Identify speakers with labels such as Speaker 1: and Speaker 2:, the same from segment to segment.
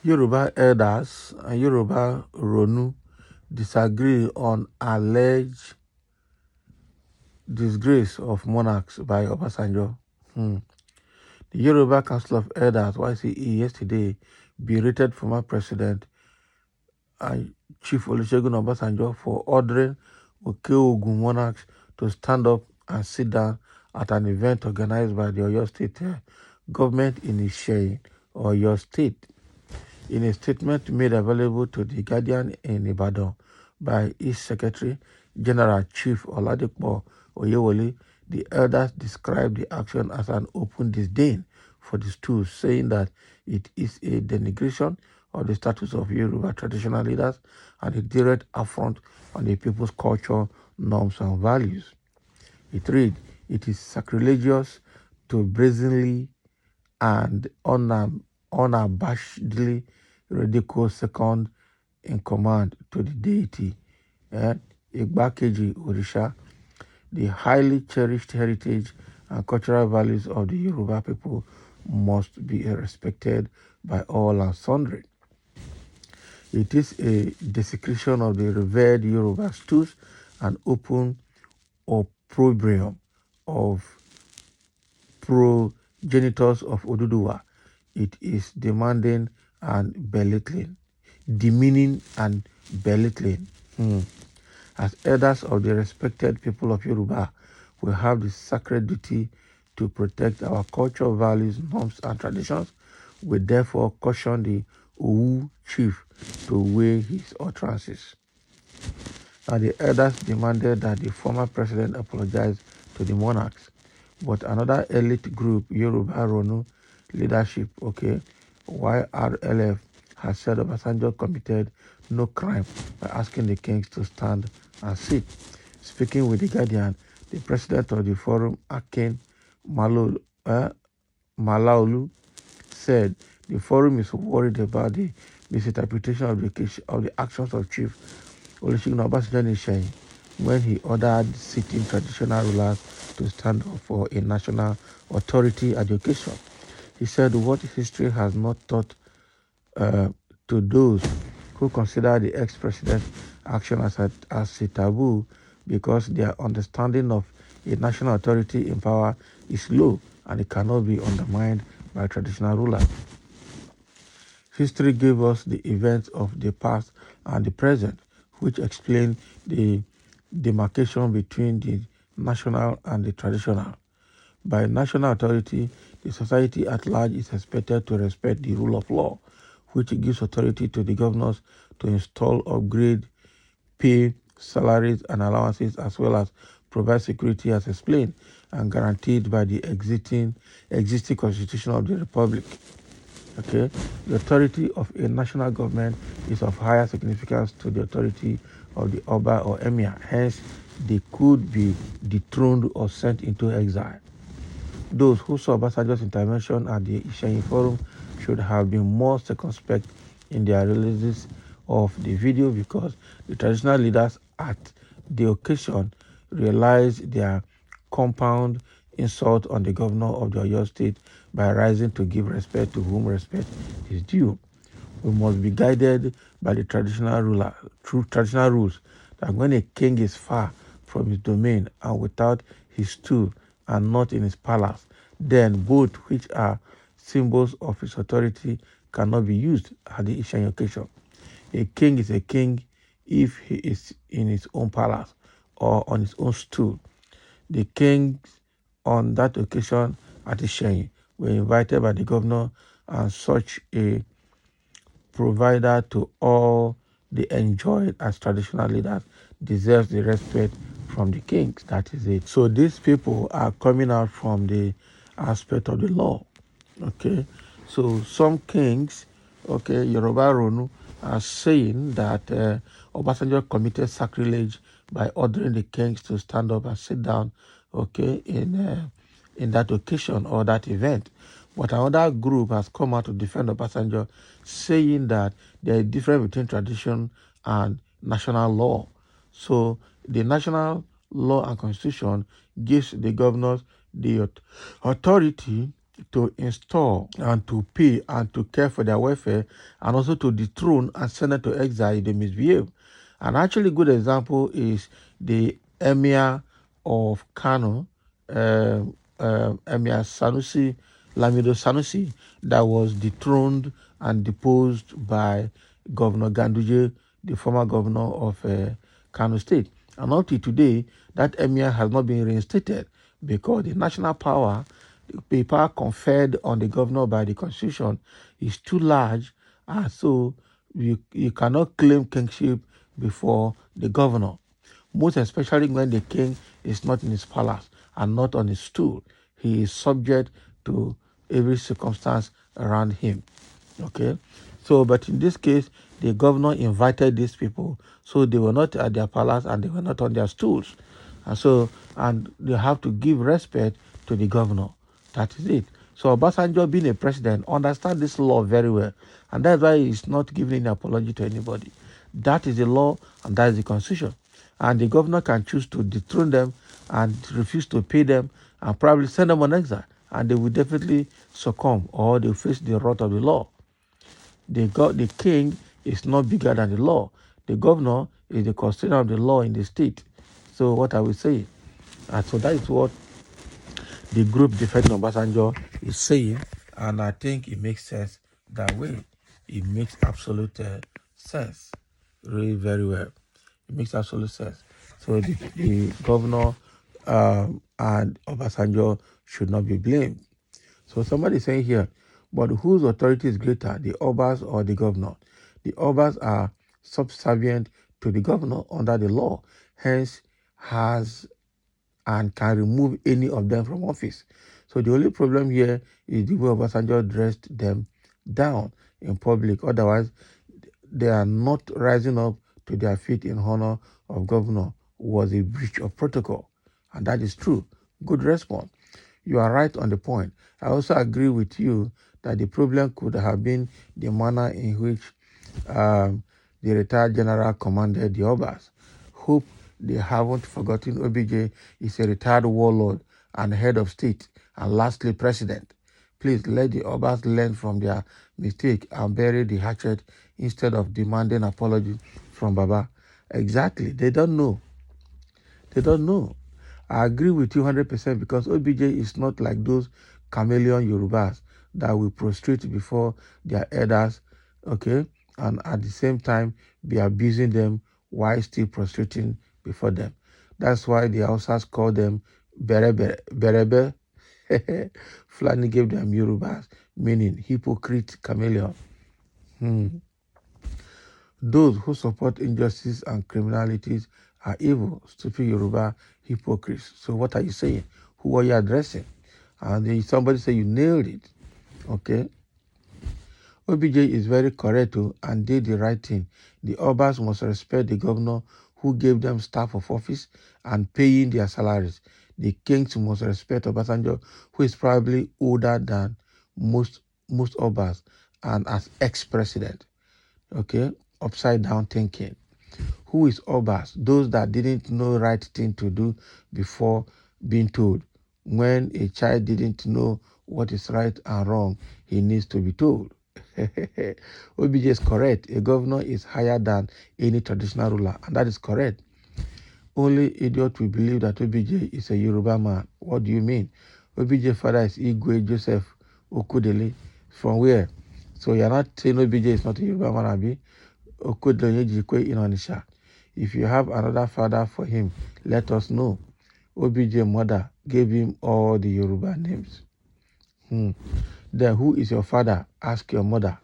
Speaker 1: Yoruba elders and Yoruba Ronu disagree on alleged disgrace of monarchs by Obasanjo. The Yoruba Council of Elders, YCE, yesterday berated former President and Chief Olusegun Obasanjo for ordering Okeogun monarchs to stand up and sit down at an event organized by the Oyo State government in Ishei, Oyo State. In a statement made available to The Guardian in Ibadan by its Secretary General Chief Oladipo Oyewole, the elders described the action as an open disdain for the stools, saying that it is a denigration of the status of Yoruba traditional leaders and a direct affront on the people's culture, norms, and values. It read, "It is sacrilegious to brazenly and unabashedly ridicule second in command to the deity, Igbakeji Orisha, the highly cherished heritage and cultural values of the Yoruba people must be respected by all and sundry. It is a desecration of the revered Yoruba stools and open opprobrium of progenitors of Oduduwa. It is demeaning and belittling. As elders of the respected people of Yoruba, we have the sacred duty to protect our culture, values, norms, and traditions. We therefore caution the Owu chief to weigh his utterances." And the elders demanded that the former president apologize to the monarchs. But another elite group, Yoruba Ronu leadership, YRLF, has said Obasanjo committed no crime by asking the kings to stand and sit. Speaking with The Guardian, the president of the forum, Akin Malaolu, said the forum is worried about the misinterpretation of the actions of Chief Olusegun Obasanjo in Ishei when he ordered sitting traditional rulers to stand up for a national authority at the occasion. He said what history has not taught to those who consider the ex-president's action as a taboo, because their understanding of a national authority in power is low and it cannot be undermined by traditional rulers. History gave us the events of the past and the present, which explain the demarcation between the national and the traditional. By national authority, the society at large is expected to respect the rule of law, which gives authority to the governors to install, upgrade, pay salaries and allowances, as well as provide security as explained and guaranteed by the existing constitution of the republic. The authority of a national government is of higher significance to the authority of the Oba or Emir. Hence, they could be dethroned or sent into exile. Those who saw Obasanjo's intervention at the Ishei Forum should have been more circumspect in their releases of the video, because the traditional leaders at the occasion realized their compound insult on the governor of the Oyo State by rising to give respect to whom respect is due. We must be guided by the traditional rules that when a king is far from his domain and without his stool and not in his palace, then both which are symbols of his authority cannot be used at the Ishei occasion. A king is a king if he is in his own palace or on his own stool. The kings on that occasion at Ishei were invited by the governor, and such a provider to all they enjoyed as traditional leaders deserves the respect from the kings. That is it. So these people are coming out from the aspect of the law. So some kings, Yoruba Ronu, are saying that Obasanjo committed sacrilege by ordering the kings to stand up and sit down, in that occasion or that event. But another group has come out to defend Obasanjo, saying that there is a difference between tradition and national law. So the national law and constitution gives the governors the authority to install and to pay and to care for their welfare, and also to dethrone and send them to exile if they misbehave. An actually good example is the Emir of Kano, Emir Sanusi, Lamido Sanusi, that was dethroned and deposed by Governor Ganduje, the former governor of Kano State. And up to today, that Emir has not been reinstated because the national power, the power conferred on the governor by the constitution, is too large, and so you cannot claim kingship before the governor, most especially when the king is not in his palace and not on his stool. He is subject to every circumstance around him. Okay, so but in this case, the governor invited these people, so they were not at their palace and they were not on their stools, and they have to give respect to the governor. That is it. So Obasanjo, being a president, understands this law very well, and that's why he's not giving any apology to anybody. That is the law, and that is the constitution. And the governor can choose to dethrone them and refuse to pay them and probably send them on exile, and they will definitely succumb or they face the wrath of the law. The king is not bigger than the law. The governor is the custodian of the law in the state. So what I will say, and so that is what the group defending Obasanjo is saying, and I think it makes sense that way. It makes absolute sense, really very well. It makes absolute sense. So the governor and Obasanjo should not be blamed. So somebody is saying here, but whose authority is greater, the Obas or the governor? The Obas are subservient to the governor under the law, hence has and can remove any of them from office. So the only problem here is the way Obasanjo dressed them down in public. Otherwise, they are not rising up to their feet in honor of governor was a breach of protocol. And that is true. Good response. You are right on the point. I also agree with you that the problem could have been the manner in which the retired general commanded the Obas. Hope they haven't forgotten OBJ is a retired warlord and head of state and lastly president. Please let the Obas learn from their mistake and bury the hatchet instead of demanding apology from Baba. Exactly. They don't know. They don't know. I agree with you 100% because OBJ is not like those chameleon Yorubas that will prostrate before their elders, okay, and at the same time be abusing them while still prostrating before them. That's why the Hausas call them berebe. Berebe. Fulani gave them Yorubas, meaning hypocrite chameleon. Those who support injustice and criminalities are evil, stupid Yoruba hypocrites. So what are you saying? Who are you addressing? And somebody say you nailed it. Okay. OBJ is very correct and did the right thing. The Obas must respect the governor who gave them staff of office and paying their salaries. The kings must respect Obasanjo, who is probably older than most Obas and as ex-president. Okay, upside down thinking. Who is Obas? Those that didn't know right thing to do before being told. When a child didn't know what is right and wrong, he needs to be told. OBJ is correct. A governor is higher than any traditional ruler, and that is correct. Only idiot will believe that OBJ is a Yoruba man. What do you mean? OBJ father is Igwe Joseph Okudele. From where? So you're not saying OBJ is not a Yoruba man, Abi? Okudele Jikwe in Onisha. If you have another father for him, let us know. OBJ mother gave him all the Yoruba names. Then who is your father? Ask your mother.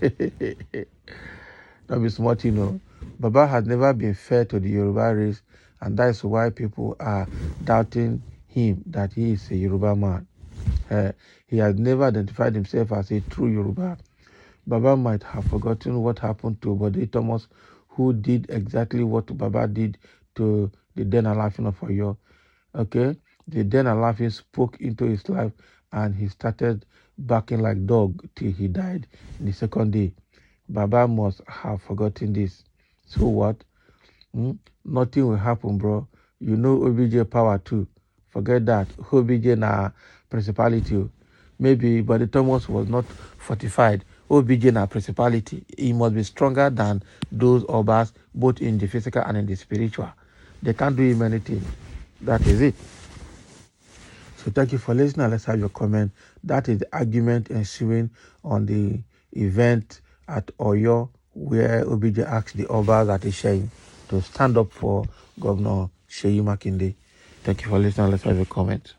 Speaker 1: Don't be smart, you know. Baba has never been fair to the Yoruba race, and that is why people are doubting him that he is a Yoruba man. He has never identified himself as a true Yoruba. Baba might have forgotten what happened to Bode Thomas, who did exactly what Baba did to the then Alafin of Oyo. Okay, the then Alafin spoke into his life, and he started barking like dog till he died in the second day. Baba must have forgotten this. So what? Nothing will happen, bro. You know OBJ power too. Forget that. OBJ na principality. Maybe Brother Thomas was not fortified. OBJ na principality. He must be stronger than those Obas, both in the physical and in the spiritual. They can't do him anything. That is it. So thank you for listening. Let's have your comment. That is the argument ensuing on the event at Oyo, where OBJ asked the Obas at Isheyin to stand up for Governor Seyi Makinde. Thank you for listening. Let's have your comment.